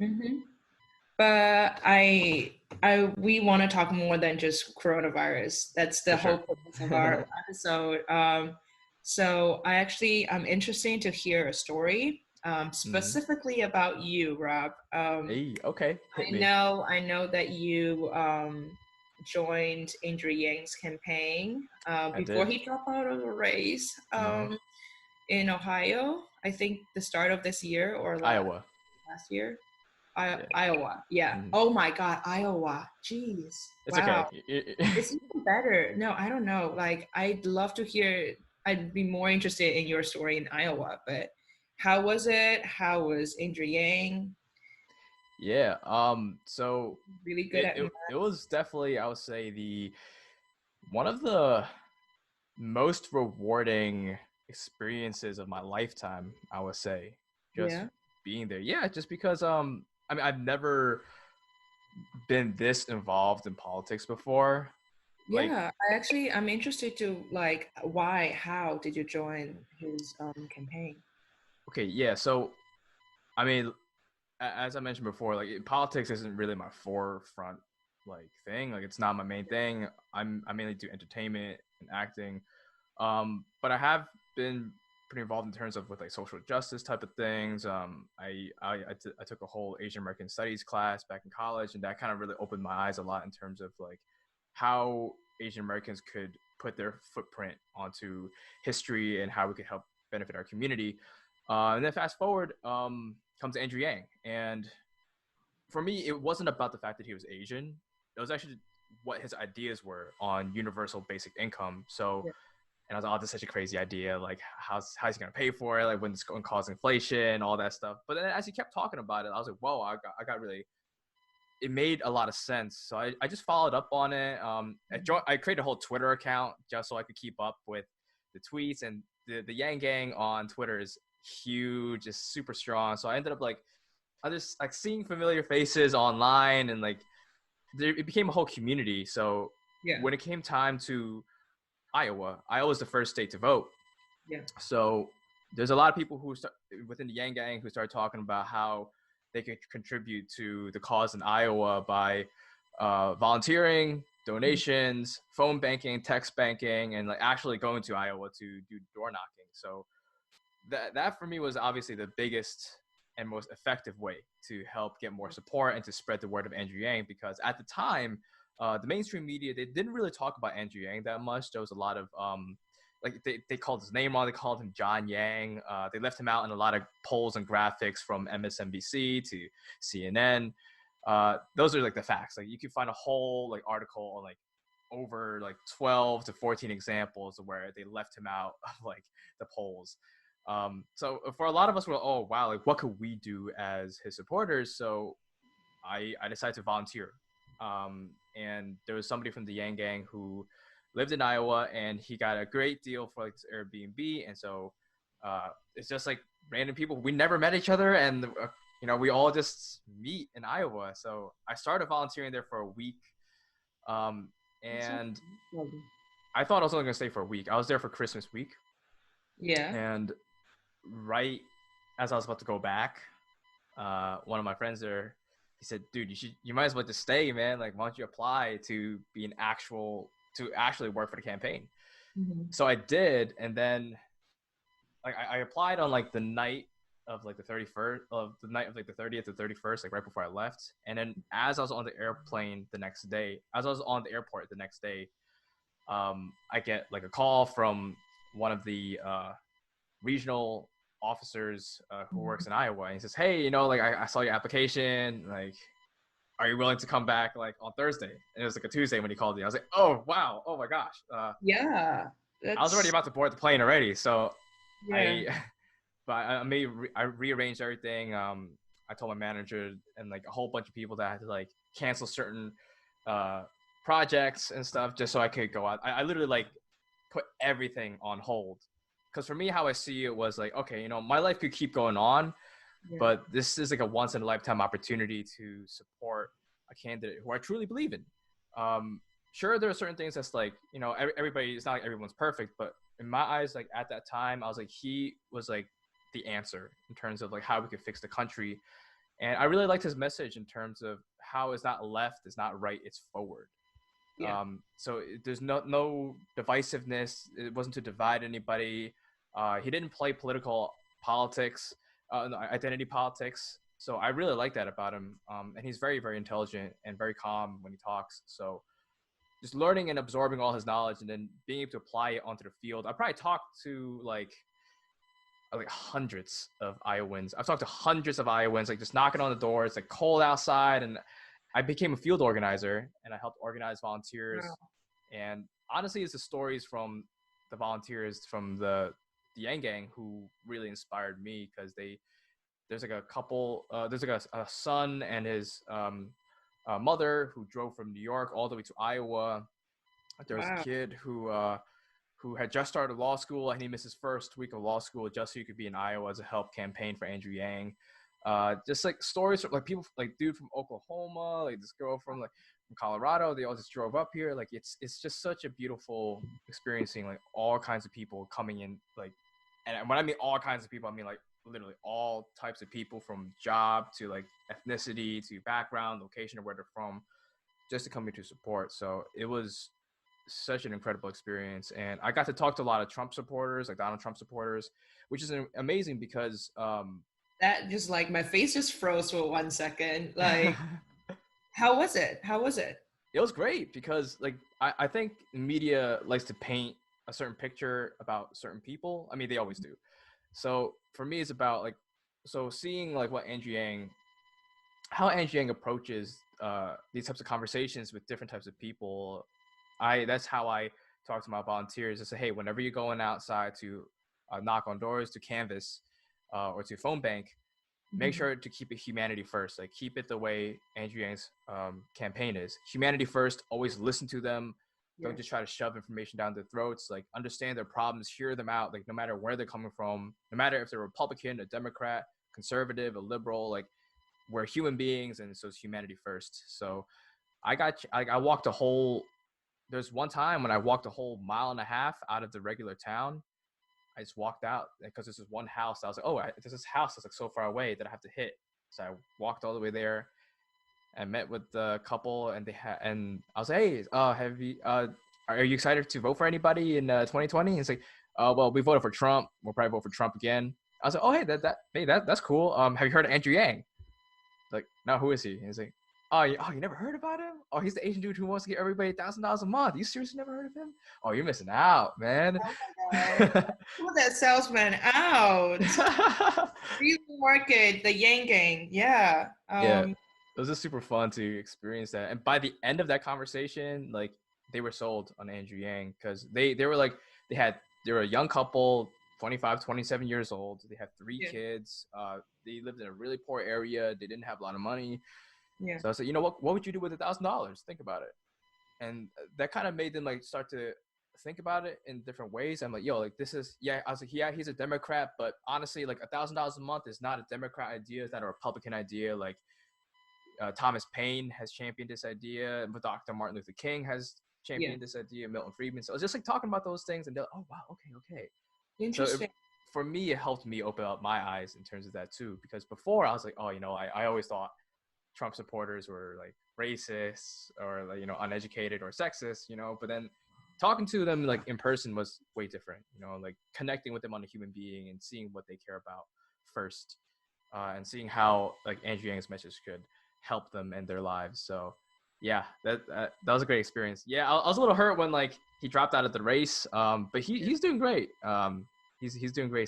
Hmm. But we want to talk more than just coronavirus. That's the For whole sure. purpose of our episode. So I'm interested to hear a story, Hmm. specifically about you, Rob. Hey, okay, hit me. I know that you joined Andrew Yang's campaign I before did. he dropped out of the race Hmm. in Ohio. I think the start of this year or Iowa. last year. Yeah. Iowa. Yeah. Hmm. Oh my God, Iowa. Jeez. It's Wow. okay. It's even better. No, I don't know. Like, I'd love to hear, I'd be more interested in your story in Iowa, but how was it? How was Andrew Yang? Yeah. So Really good it, at it math. it was definitely, I would say, the one of the most rewarding experiences of my lifetime, I would say. Just Yeah. being there. Yeah, just because I mean, I've never been this involved in politics before. Like, Yeah. I'm interested to like, how did you join his campaign? okay, yeah, so I mean, as I mentioned before, like politics isn't really my forefront like thing. Like it's not my main thing. I mainly do entertainment and acting. But I have been pretty involved in terms of with like social justice type of things. I took a whole Asian American Studies class back in college, and that kind of really opened my eyes a lot in terms of like how Asian Americans could put their footprint onto history and how we could help benefit our community. And then fast forward comes Andrew Yang, and for me, it wasn't about the fact that he was Asian. It was actually what his ideas were on universal basic income. So, Yeah. and I was like, oh, this is such a crazy idea. Like, how's he gonna pay for it? Like, when it's going to cause inflation, all that stuff. But then as he kept talking about it, I was like, whoa, I got really. It made a lot of sense. So I just followed up on it. I created a whole Twitter account just so I could keep up with the tweets, and the Yanggang on Twitter is huge, is super strong. So I ended up like I just like seeing familiar faces online, and like it became a whole community. So Yeah. when it came time to Iowa was the first state to vote. Yeah. So there's a lot of people within the Yang Gang who started talking about how they could contribute to the cause in Iowa by volunteering, donations, phone banking, text banking, and like actually going to Iowa to do door knocking. So that for me was obviously the biggest and most effective way to help get more support and to spread the word of Andrew Yang, because at the time, the mainstream media, they didn't really talk about Andrew Yang that much. There was a lot of like they called his name wrong. They called him John Yang. They left him out in a lot of polls and graphics from MSNBC to CNN. Those are like the facts. Like you can find a whole like article on like over like 12 to 14 examples of where they left him out of like the polls. So for a lot of us, we're like, oh wow, like what could we do as his supporters? So I decided to volunteer. And there was somebody from the Yang Gang who lived in Iowa, and he got a great deal for like this Airbnb. And so it's just like random people. We never met each other, and we all just meet in Iowa. So I started volunteering there for a week, That's so and lovely. I thought I was only gonna stay for a week. I was there for Christmas week, Yeah. and right as I was about to go back, one of my friends there, he said, "Dude, you might as well just stay, man. Like, why don't you apply to be to actually work for the campaign?" Hmm. So I did, and then like I applied on like the night of like the 31st of the night of like the 30th to 31st, like right before I left. And then as I was on the airplane the next day, as I was on the airport the next day, I get like a call from one of the regional officers who works in Iowa. And he says, "Hey, like I saw your application. Like, are you willing to come back like on Thursday?" And it was like a Tuesday when he called me. I was like, "Oh wow, oh my gosh!" Yeah. I was already That's about to board the plane already. So yeah. I, but I rearranged everything. I told my manager and like a whole bunch of people that I had to like cancel certain uh, projects and stuff just so I could go out. I literally like put everything on hold, because for me, how I see it was like, okay, my life could keep going on, Yeah. but this is like a once in a lifetime opportunity to support a candidate who I truly believe in. Um, sure, there are certain things that's like, everybody, it's not like everyone's perfect, but in my eyes, like at that time, I was like, he was like the answer in terms of like how we could fix the country. And I really liked his message in terms of how it's not left, it's not right, it's forward. Yeah. So there's no divisiveness. It wasn't to divide anybody. He didn't play politics, no, identity politics. So I really like that about him. And he's very, very intelligent and very calm when he talks. So just learning and absorbing all his knowledge and then being able to apply it onto the field. I probably talked to like hundreds of Iowans. I've talked to hundreds of Iowans, like just knocking on the door. It's like cold outside, and I became a field organizer and I helped organize volunteers. Wow. And honestly, it's the stories from the volunteers from the Yanggang who really inspired me because there's like a couple, there's like a son and his mother who drove from New York all the way to Iowa. There was a Wow. kid who had just started law school and he missed his first week of law school just so he could be in Iowa as a help campaign for Andrew Yang. Just like stories from like people like dude from Oklahoma, like this girl from Colorado. They all just drove up here. Like it's just such a beautiful experiencing like all kinds of people coming in like, and when I mean all kinds of people, I mean like literally all types of people from job to like ethnicity to background, location, or where they're from, just to come here to support. So it was such an incredible experience, and I got to talk to a lot of Trump supporters, like Donald Trump supporters, which is amazing because That just like my face just froze for 1 second. Like, how was it? How was it? it was great because like I think media likes to paint a certain picture about certain people. I mean, they always do. So for me, it's about like so seeing like what Andrew Yang, how Andrew Yang approaches these types of conversations with different types of people. That's how I talk to my volunteers. I say, hey, whenever you're going outside to knock on doors, to canvas, or to phone bank, make Mhm. sure to keep it humanity first. Like keep it the way Andrew Yang's campaign is. Humanity first. Always listen to them. Don't just Yes. try to shove information down their throats. Like understand their problems, hear them out. Like no matter where they're coming from, no matter if they're a Republican, a Democrat, conservative, a liberal. Like we're human beings, and so it's humanity first. So I walked a whole. There's one time when I walked a whole mile and a half out of the regular town. I just walked out because there's this one house. I was like, oh, there's this house that's like so far away that I have to hit. So I walked all the way there and met with the couple, and and I was like, hey, have you, are you excited to vote for anybody in 2020? And it's like, well, we voted for Trump. We'll probably vote for Trump again. I was like, oh, hey, that's cool. Have you heard of Andrew Yang? Like, no, who is he? And he's like, you never heard about him? Oh, he's the Asian dude who wants to give everybody $1,000 a month. You seriously never heard of him? Oh, you're missing out, man. Oh my God. Pull that salesman out. Really market the Yanggang. Yeah. Yeah, it was just super fun to experience that. And by the end of that conversation, like they were sold on Andrew Yang because they were like they were a young couple, 25, 27 years old. They had three Yeah. kids. They lived in a really poor area. They didn't have a lot of money. Yeah. So I said, you know what would you do with $1,000? Think about it. And that kind of made them like start to think about it in different ways. I'm like, yo, like this is yeah. I was like, yeah, he's a Democrat, but honestly, like $1,000 a month is not a Democrat idea. It's not a Republican idea. Like Thomas Paine has championed this idea, but Dr. Martin Luther King has Yeah. championed this idea, Milton Friedman. So I was just like talking about those things, and they're like, oh wow, okay. So Interesting. for me, it helped me open up my eyes in terms of that too, because before I was like, oh, I always thought Trump supporters were like racist or like, uneducated or sexist, but then talking to them like in person was way different, like connecting with them on a human being and seeing what they care about first, and seeing how like Andrew Yang's message could help them in their lives. So yeah, that was a great experience. Yeah, I was a little hurt when like he dropped out of the race, but he's doing great. He's doing great.